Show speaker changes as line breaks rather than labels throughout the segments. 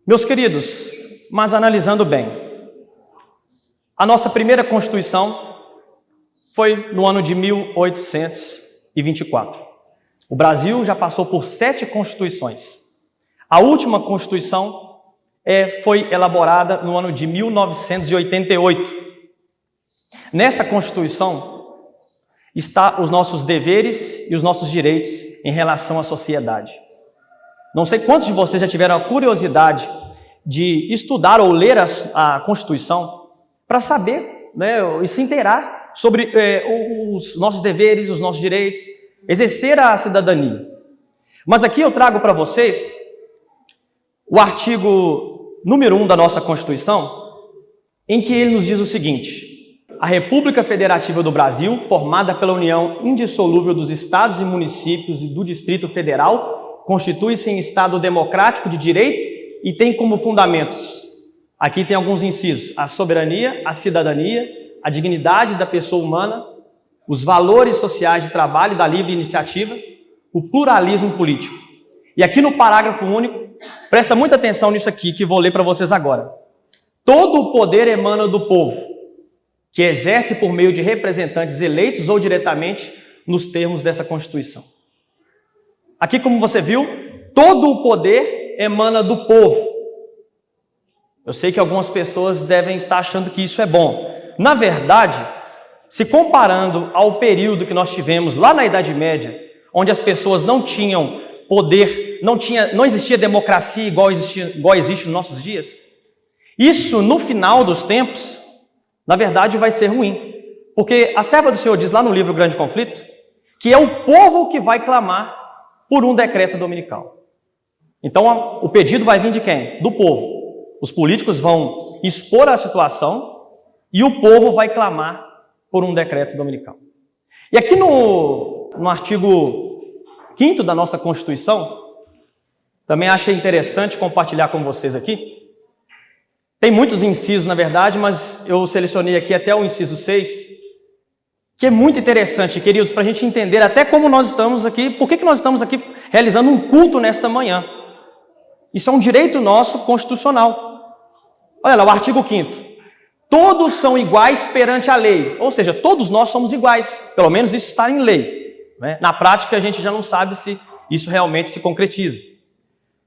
Meus queridos, mas analisando bem, a nossa primeira Constituição foi no ano de 1824. O Brasil já passou por 7 constituições. A última Constituição foi elaborada no ano de 1988. Nessa Constituição está os nossos deveres e os nossos direitos em relação à sociedade. Não sei quantos de vocês já tiveram a curiosidade de estudar ou ler a Constituição para saber, né, e se inteirar sobre os nossos deveres, os nossos direitos, exercer a cidadania. Mas aqui eu trago para vocês o artigo número 1 da nossa Constituição, em que ele nos diz o seguinte: a República Federativa do Brasil, formada pela união indissolúvel dos estados e municípios e do Distrito Federal, constitui-se em Estado democrático de direito e tem como fundamentos, aqui tem alguns incisos, a soberania, a cidadania, a dignidade da pessoa humana, os valores sociais de trabalho e da livre iniciativa, o pluralismo político. E aqui no parágrafo único, presta muita atenção nisso aqui que vou ler para vocês agora. Todo o poder emana do povo, que exerce por meio de representantes eleitos ou diretamente nos termos dessa Constituição. Aqui, como você viu, todo o poder emana do povo. Eu sei que algumas pessoas devem estar achando que isso é bom. Na verdade, se comparando ao período que nós tivemos lá na Idade Média, onde as pessoas não tinham poder, não existia democracia igual existe nos nossos dias, isso, no final dos tempos, na verdade, vai ser ruim. Porque a serva do Senhor diz lá no livro Grande Conflito, que é o povo que vai clamar por um decreto dominical. Então, o pedido vai vir de quem? Do povo. Os políticos vão expor a situação e o povo vai clamar por um decreto dominical. E aqui no artigo 5º da nossa Constituição, também achei interessante compartilhar com vocês aqui. Tem muitos incisos, na verdade, mas eu selecionei aqui até o inciso 6, que é muito interessante, queridos, para a gente entender até como nós estamos aqui, por que nós estamos aqui realizando um culto nesta manhã. Isso é um direito nosso constitucional. Olha lá, o artigo 5º. Todos são iguais perante a lei, ou seja, todos nós somos iguais, pelo menos isso está em lei, né? Na prática a gente já não sabe se isso realmente se concretiza.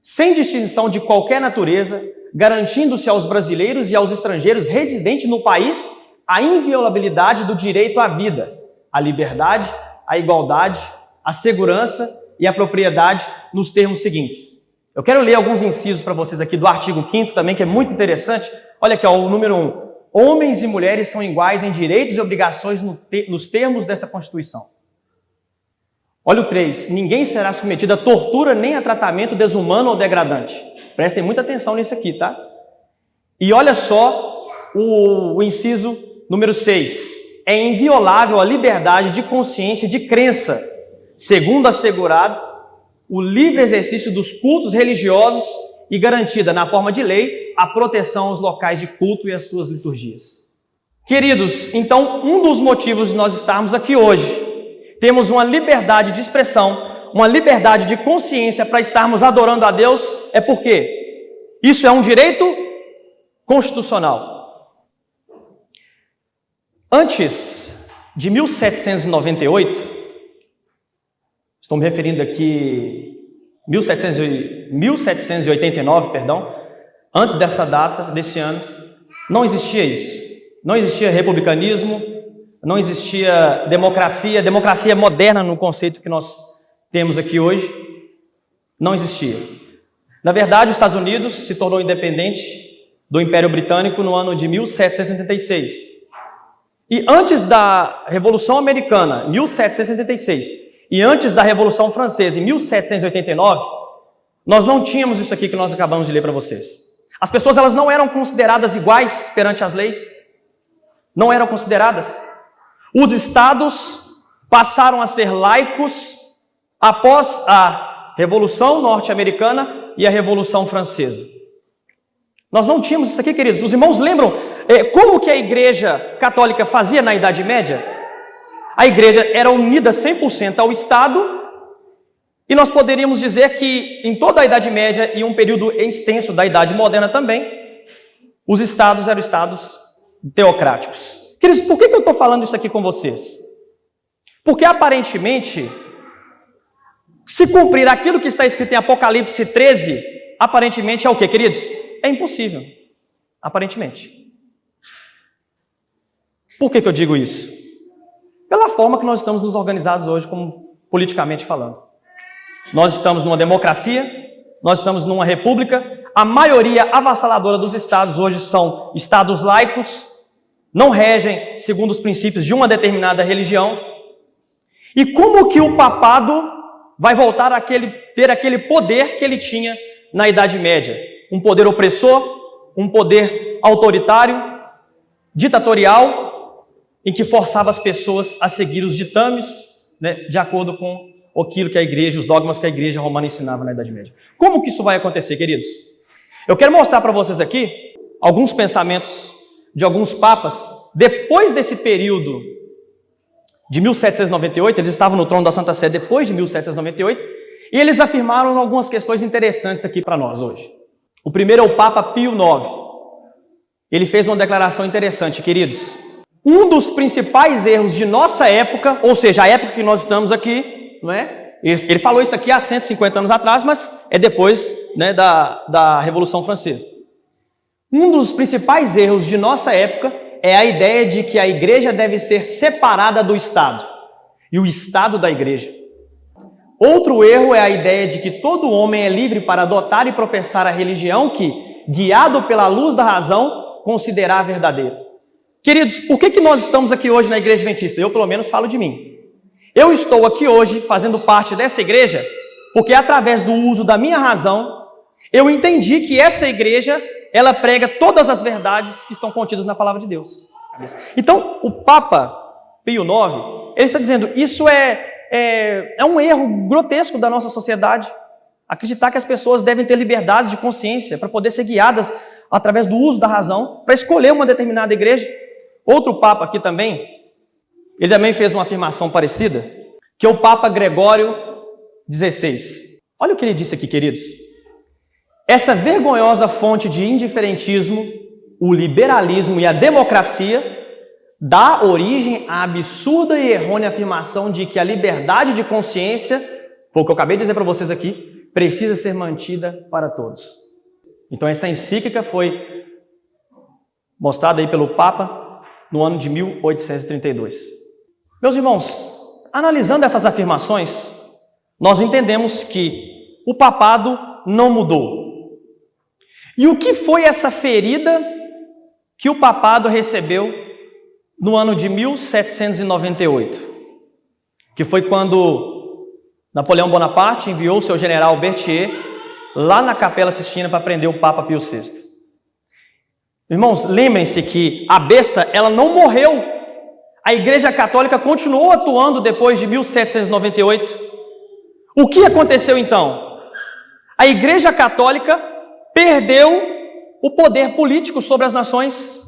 Sem distinção de qualquer natureza, garantindo-se aos brasileiros e aos estrangeiros residentes no país a inviolabilidade do direito à vida, à liberdade, à igualdade, à segurança e à propriedade nos termos seguintes. Eu quero ler alguns incisos para vocês aqui do artigo 5º também, que é muito interessante. Olha aqui, ó, o número 1. Homens e mulheres são iguais em direitos e obrigações nos termos dessa Constituição. Olha o 3. Ninguém será submetido a tortura nem a tratamento desumano ou degradante. Prestem muita atenção nisso aqui, tá? E olha só o inciso número 6. É inviolável a liberdade de consciência e de crença, segundo assegurado o livre exercício dos cultos religiosos e garantida, na forma de lei, a proteção aos locais de culto e às suas liturgias. Queridos, então, um dos motivos de nós estarmos aqui hoje, temos uma liberdade de expressão, uma liberdade de consciência para estarmos adorando a Deus, é porque isso é um direito constitucional. Antes de 1798, estou me referindo aqui 1789, perdão, antes dessa data, desse ano, não existia isso. Não existia republicanismo, não existia democracia moderna no conceito que nós temos aqui hoje, não existia. Na verdade, os Estados Unidos se tornou independente do Império Britânico no ano de 1776. E antes da Revolução Americana, 1776, e antes da Revolução Francesa, em 1789, nós não tínhamos isso aqui que nós acabamos de ler para vocês. As pessoas elas não eram consideradas iguais perante as leis. Não eram consideradas. Os estados passaram a ser laicos após a Revolução Norte-Americana e a Revolução Francesa. Nós não tínhamos isso aqui, queridos. Os irmãos lembram como que a Igreja Católica fazia na Idade Média? A igreja era unida 100% ao Estado E nós poderíamos dizer que em toda a Idade Média e um período extenso da Idade Moderna também, os estados eram estados teocráticos. Queridos, por que eu estou falando isso aqui com vocês? Porque aparentemente, se cumprir aquilo que está escrito em Apocalipse 13, aparentemente é o quê, queridos? É impossível. Aparentemente. Por que eu digo isso? Pela forma que nós estamos nos organizados hoje, como politicamente falando. Nós estamos numa democracia, nós estamos numa república, a maioria avassaladora dos estados hoje são estados laicos, não regem segundo os princípios de uma determinada religião. E como que o papado vai voltar a ter aquele poder que ele tinha na Idade Média? Um poder opressor, um poder autoritário, ditatorial, em que forçava as pessoas a seguir os ditames, né, de acordo com aquilo que a igreja, os dogmas que a igreja romana ensinava na Idade Média. Como que isso vai acontecer, queridos? Eu quero mostrar para vocês aqui alguns pensamentos de alguns papas, depois desse período de 1798, eles estavam no trono da Santa Sé depois de 1798, e eles afirmaram algumas questões interessantes aqui para nós hoje. O primeiro é o Papa Pio IX. Ele fez uma declaração interessante, queridos. Um dos principais erros de nossa época, ou seja, a época que nós estamos aqui, não é? Ele falou isso aqui há 150 anos atrás, mas é depois, né, da Revolução Francesa. Um dos principais erros de nossa época é a ideia de que a igreja deve ser separada do Estado e o Estado da igreja. Outro erro é a ideia de que todo homem é livre para adotar e professar a religião que, guiado pela luz da razão, considerar verdadeira. Queridos, por que nós estamos aqui hoje na Igreja Adventista? Eu, pelo menos, falo de mim. Eu estou aqui hoje fazendo parte dessa igreja porque, através do uso da minha razão, eu entendi que essa igreja, ela prega todas as verdades que estão contidas na palavra de Deus. Então, o Papa Pio IX, ele está dizendo, isso é um erro grotesco da nossa sociedade, acreditar que as pessoas devem ter liberdade de consciência para poder ser guiadas através do uso da razão, para escolher uma determinada igreja. Outro Papa aqui também, ele também fez uma afirmação parecida, que é o Papa Gregório XVI. Olha o que ele disse aqui, queridos. Essa vergonhosa fonte de indiferentismo, o liberalismo e a democracia, dá origem à absurda e errônea afirmação de que a liberdade de consciência, foi o que eu acabei de dizer para vocês aqui, precisa ser mantida para todos. Então essa encíclica foi mostrada aí pelo Papa no ano de 1832. Meus irmãos, analisando essas afirmações, nós entendemos que o papado não mudou. E o que foi essa ferida que o papado recebeu no ano de 1798? Que foi quando Napoleão Bonaparte enviou seu general Berthier lá na Capela Sistina para prender o Papa Pio VI. Irmãos, lembrem-se que a besta, ela não morreu. A Igreja Católica continuou atuando depois de 1798. O que aconteceu então? A Igreja Católica perdeu o poder político sobre as nações.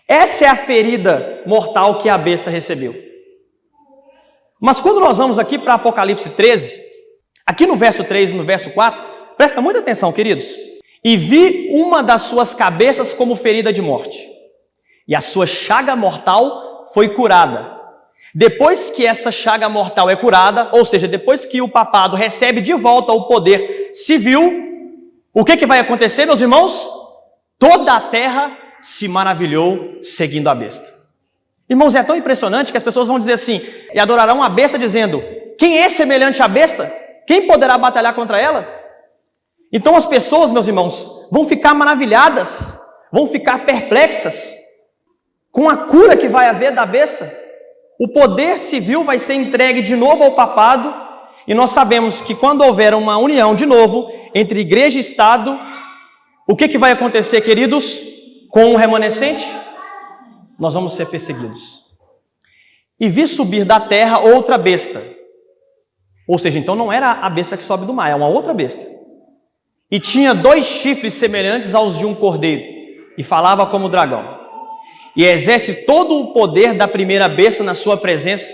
Essa é a ferida mortal que a besta recebeu. Mas quando nós vamos aqui para Apocalipse 13, aqui no verso 3 e no verso 4, presta muita atenção, queridos. E vi uma das suas cabeças como ferida de morte, e a sua chaga mortal foi curada. Depois que essa chaga mortal é curada, ou seja, depois que o papado recebe de volta o poder civil, o que vai acontecer, meus irmãos? Toda a terra se maravilhou seguindo a besta. Irmãos, é tão impressionante que as pessoas vão dizer assim, e adorarão a besta dizendo, quem é semelhante à besta? Quem poderá batalhar contra ela? Então as pessoas, meus irmãos, vão ficar maravilhadas, vão ficar perplexas com a cura que vai haver da besta. O poder civil vai ser entregue de novo ao papado, e nós sabemos que quando houver uma união de novo entre igreja e Estado, o que vai acontecer, queridos? Com o remanescente, nós vamos ser perseguidos. E vi subir da terra outra besta. Ou seja, então não era a besta que sobe do mar, é uma outra besta. E tinha 2 chifres semelhantes aos de um cordeiro, e falava como dragão. E exerce todo o poder da primeira besta na sua presença,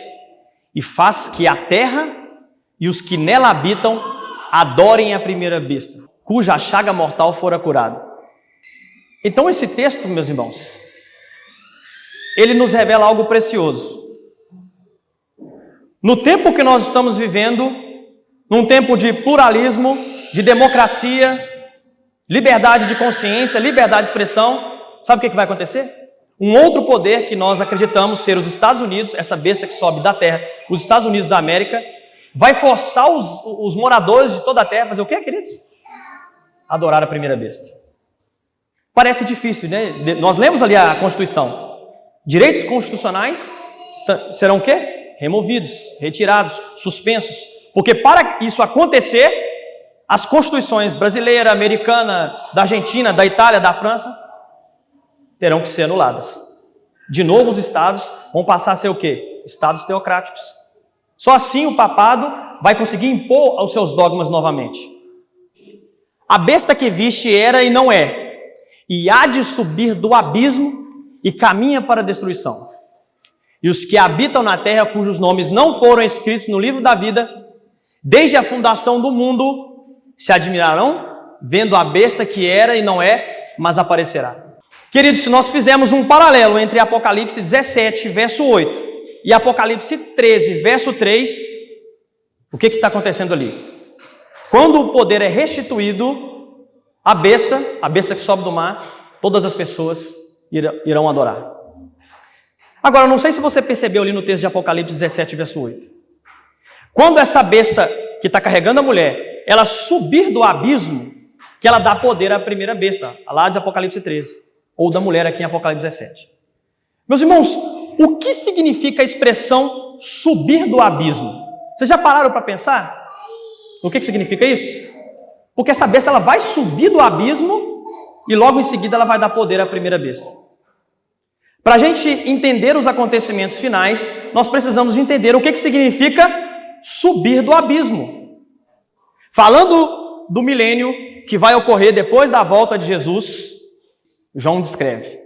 e faz que a terra e os que nela habitam adorem a primeira besta, cuja chaga mortal fora curada. Então esse texto, meus irmãos, ele nos revela algo precioso. No tempo que nós estamos vivendo, num tempo de pluralismo, de democracia, liberdade de consciência, liberdade de expressão, sabe o que vai acontecer? Um outro poder que nós acreditamos ser os Estados Unidos, essa besta que sobe da terra, os Estados Unidos da América, vai forçar os moradores de toda a terra a fazer o quê, queridos? Adorar a primeira besta. Parece difícil, né? Nós lemos ali a Constituição. Direitos constitucionais serão o quê? Removidos, retirados, suspensos. Porque para isso acontecer, as constituições brasileira, americana, da Argentina, da Itália, da França, terão que ser anuladas. De novo, os estados vão passar a ser o quê? Estados teocráticos. Só assim o papado vai conseguir impor os seus dogmas novamente. A besta que viste era e não é, e há de subir do abismo e caminha para a destruição. E os que habitam na terra, cujos nomes não foram escritos no livro da vida, desde a fundação do mundo, se admirarão, vendo a besta que era e não é, mas aparecerá. Queridos, se nós fizermos um paralelo entre Apocalipse 17, verso 8, e Apocalipse 13, verso 3, o que está acontecendo ali? Quando o poder é restituído, a besta que sobe do mar, todas as pessoas irão adorar. Agora, não sei se você percebeu ali no texto de Apocalipse 17, verso 8. Quando essa besta que está carregando a mulher, ela subir do abismo, que ela dá poder à primeira besta, lá de Apocalipse 13, ou da mulher aqui em Apocalipse 17. Meus irmãos, o que significa a expressão subir do abismo? Vocês já pararam para pensar? O que significa isso? Porque essa besta ela vai subir do abismo e logo em seguida ela vai dar poder à primeira besta. Para a gente entender os acontecimentos finais, nós precisamos de entender o que significa subir do abismo. Falando do milênio que vai ocorrer depois da volta de Jesus, João descreve: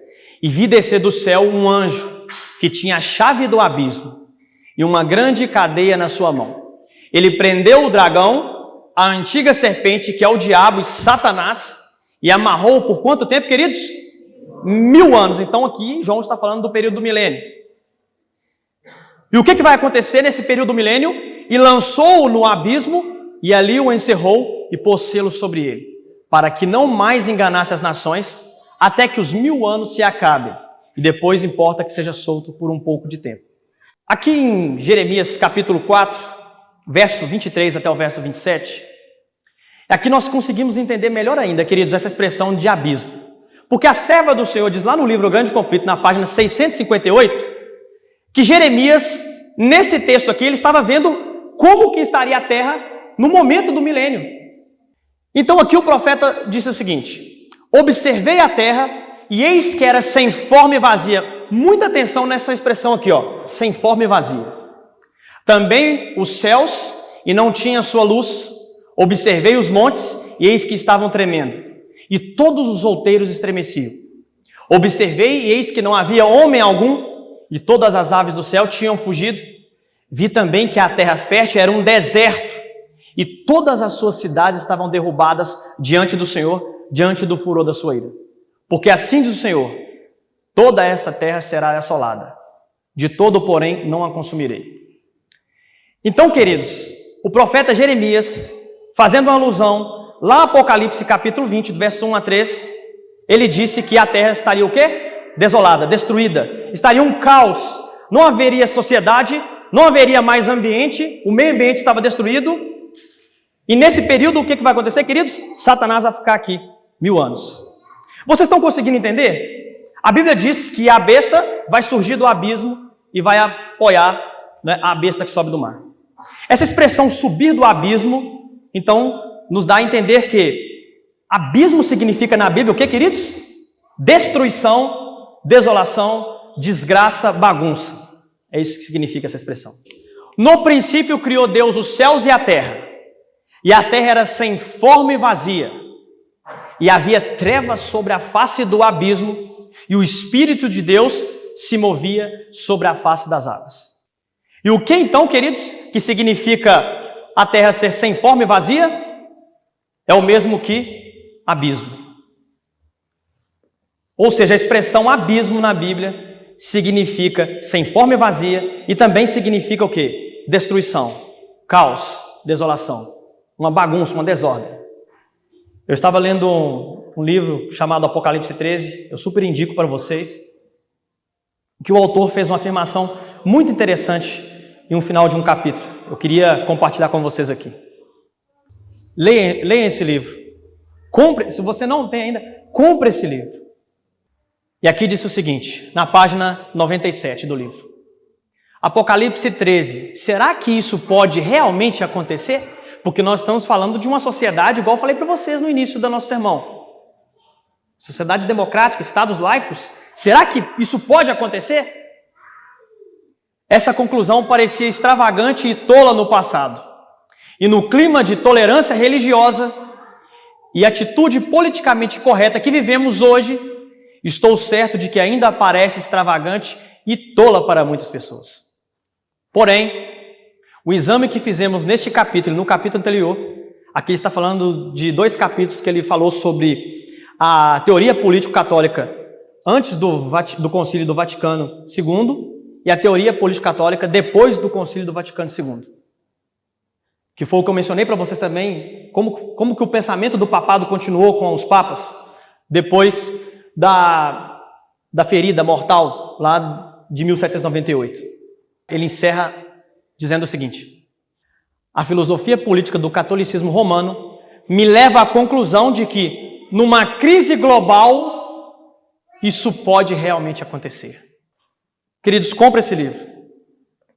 e vi descer do céu um anjo que tinha a chave do abismo e uma grande cadeia na sua mão. Ele prendeu o dragão, a antiga serpente, que é o diabo e Satanás, e amarrou por quanto tempo, queridos? 1000 anos. Então aqui João está falando do período do milênio. E o que vai acontecer nesse período do milênio? E lançou-o no abismo, e ali o encerrou e pôs selo sobre ele, para que não mais enganasse as nações, até que os 1000 anos se acabem, e depois importa que seja solto por um pouco de tempo. Aqui em Jeremias capítulo 4, verso 23 até o verso 27, aqui nós conseguimos entender melhor ainda, queridos, essa expressão de abismo. Porque a serva do Senhor diz lá no livro O Grande Conflito, na página 658, que Jeremias, nesse texto aqui, ele estava vendo como que estaria a terra no momento do milênio. Então aqui o profeta disse o seguinte: observei a terra e eis que era sem forma e vazia. Muita atenção nessa expressão aqui, ó, sem forma e vazia. Também os céus, e não tinha sua luz. Observei os montes, e eis que estavam tremendo, e todos os outeiros estremeciam. Observei, e eis que não havia homem algum, e todas as aves do céu tinham fugido. Vi também que a terra fértil era um deserto, e todas as suas cidades estavam derrubadas diante do Senhor, diante do furor da sua ira. Porque assim diz o Senhor: toda essa terra será assolada, de todo, porém, não a consumirei. Então, queridos, o profeta Jeremias, fazendo uma alusão lá Apocalipse capítulo 20, do verso 1 a 3, ele disse que a terra estaria o quê? Desolada, destruída. Estaria um caos. Não haveria sociedade, não haveria mais ambiente, o meio ambiente estava destruído. E nesse período, o que vai acontecer, queridos? Satanás vai ficar aqui 1000 anos. Vocês estão conseguindo entender? A Bíblia diz que a besta vai surgir do abismo e vai apoiar, né, a besta que sobe do mar. Essa expressão subir do abismo, então, nos dá a entender que abismo significa na Bíblia o que, queridos? Destruição, desolação, desgraça, bagunça. É isso que significa essa expressão. No princípio criou Deus os céus e a terra era sem forma e vazia, e havia trevas sobre a face do abismo, e o Espírito de Deus se movia sobre a face das águas. E o que então, queridos, que significa a terra ser sem forma e vazia, é o mesmo que abismo. Ou seja, a expressão abismo na Bíblia significa sem forma e vazia e também significa o quê? Destruição, caos, desolação, uma bagunça, uma desordem. Eu estava lendo um livro chamado Apocalipse 13, eu super indico para vocês, que o autor fez uma afirmação muito interessante em um final de um capítulo. Eu queria compartilhar com vocês aqui. Leia esse livro. Compre, se você não tem ainda, compre esse livro. E aqui diz o seguinte, na página 97 do livro. Apocalipse 13. Será que isso pode realmente acontecer? Porque nós estamos falando de uma sociedade, igual eu falei para vocês no início do nosso sermão. Sociedade democrática, estados laicos. Será que isso pode acontecer? Essa conclusão parecia extravagante e tola no passado. E no clima de tolerância religiosa e atitude politicamente correta que vivemos hoje, estou certo de que ainda parece extravagante e tola para muitas pessoas. Porém, o exame que fizemos neste capítulo, no capítulo anterior, aqui está falando de 2 capítulos que ele falou sobre a teoria político-católica antes do Concílio do Vaticano II e a teoria político-católica depois do Concílio do Vaticano II. Que foi o que eu mencionei para vocês também, como que o pensamento do papado continuou com os papas depois da ferida mortal lá de 1798. Ele encerra dizendo o seguinte: a filosofia política do catolicismo romano me leva à conclusão de que, numa crise global, isso pode realmente acontecer. Queridos, compre esse livro.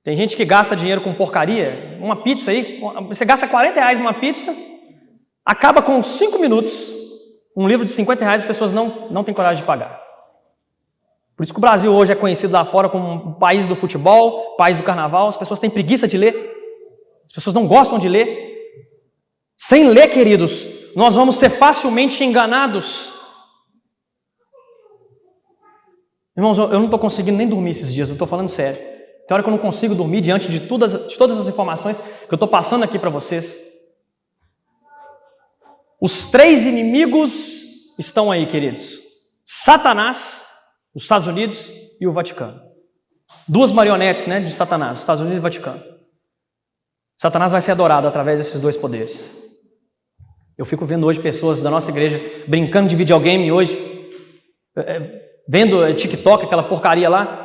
Tem gente que gasta dinheiro com porcaria, uma pizza aí, você gasta R$40 numa pizza, acaba com 5 minutos, um livro de R$50 as pessoas não têm coragem de pagar. Por isso que o Brasil hoje é conhecido lá fora como um país do futebol, país do carnaval, as pessoas têm preguiça de ler, as pessoas não gostam de ler. Sem ler, queridos, nós vamos ser facilmente enganados. Irmãos, eu não estou conseguindo nem dormir esses dias, eu estou falando sério. Tem hora que eu não consigo dormir diante de todas as informações que eu estou passando aqui para vocês. Os 3 inimigos estão aí, queridos. Satanás, os Estados Unidos e o Vaticano. 2 marionetes, né, de Satanás, Estados Unidos e Vaticano. Satanás vai ser adorado através desses 2 poderes. Eu fico vendo hoje pessoas da nossa igreja brincando de videogame hoje, vendo TikTok, aquela porcaria lá.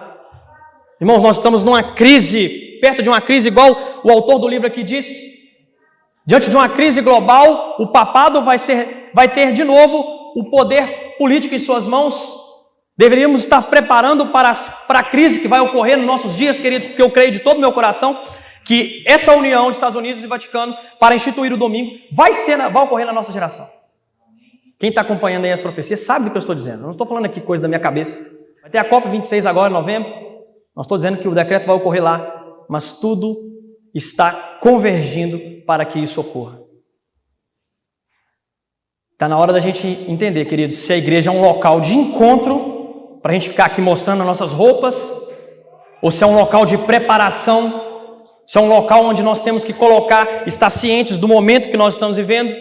Irmãos, nós estamos numa crise, perto de uma crise igual o autor do livro aqui disse. Diante de uma crise global, o papado vai ter de novo o poder político em suas mãos. Deveríamos estar preparando para a crise que vai ocorrer nos nossos dias, queridos, porque eu creio de todo o meu coração que essa união de Estados Unidos e Vaticano para instituir o domingo vai ocorrer na nossa geração. Quem está acompanhando aí as profecias sabe do que eu estou dizendo. Eu não estou falando aqui coisa da minha cabeça. Vai ter a COP26 agora, em novembro. Não estou dizendo que o decreto vai ocorrer lá, mas tudo está convergindo para que isso ocorra. Está na hora da gente entender, queridos, se a igreja é um local de encontro, para a gente ficar aqui mostrando as nossas roupas, ou se é um local de preparação, se é um local onde nós temos que estar cientes do momento que nós estamos vivendo.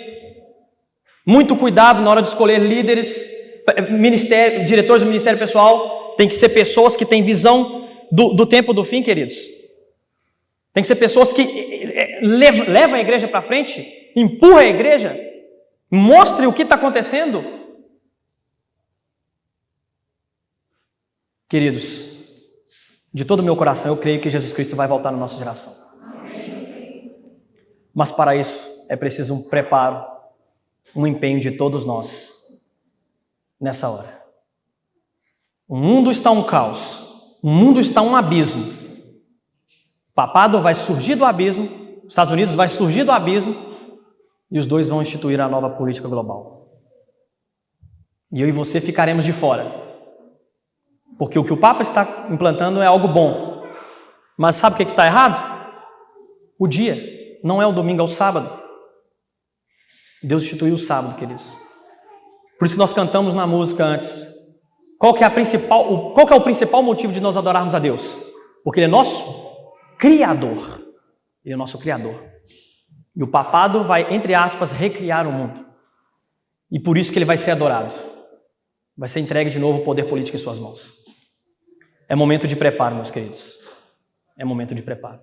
Muito cuidado na hora de escolher líderes, diretores do ministério pessoal, tem que ser pessoas que têm visão do tempo do fim, queridos. Tem que ser pessoas que levam a igreja para frente, empurram a igreja, mostrem o que está acontecendo. Queridos, de todo o meu coração, eu creio que Jesus Cristo vai voltar na nossa geração. Mas para isso é preciso um preparo, um empenho de todos nós nessa hora. O mundo está um caos, o mundo está um abismo. O papado vai surgir do abismo, os Estados Unidos vai surgir do abismo e os 2 vão instituir a nova política global. E eu e você ficaremos de fora, porque o que o Papa está implantando é algo bom. Mas sabe o que está errado? O dia não é o domingo, é o sábado. Deus instituiu o sábado, queridos. Por isso que nós cantamos na música antes. Qual que é o principal motivo de nós adorarmos a Deus? Porque Ele é nosso Criador. Ele é nosso Criador. E o papado vai, entre aspas, recriar o mundo. E por isso que ele vai ser adorado. Vai ser entregue de novo o poder político em suas mãos. É momento de preparo, meus queridos. É momento de preparo.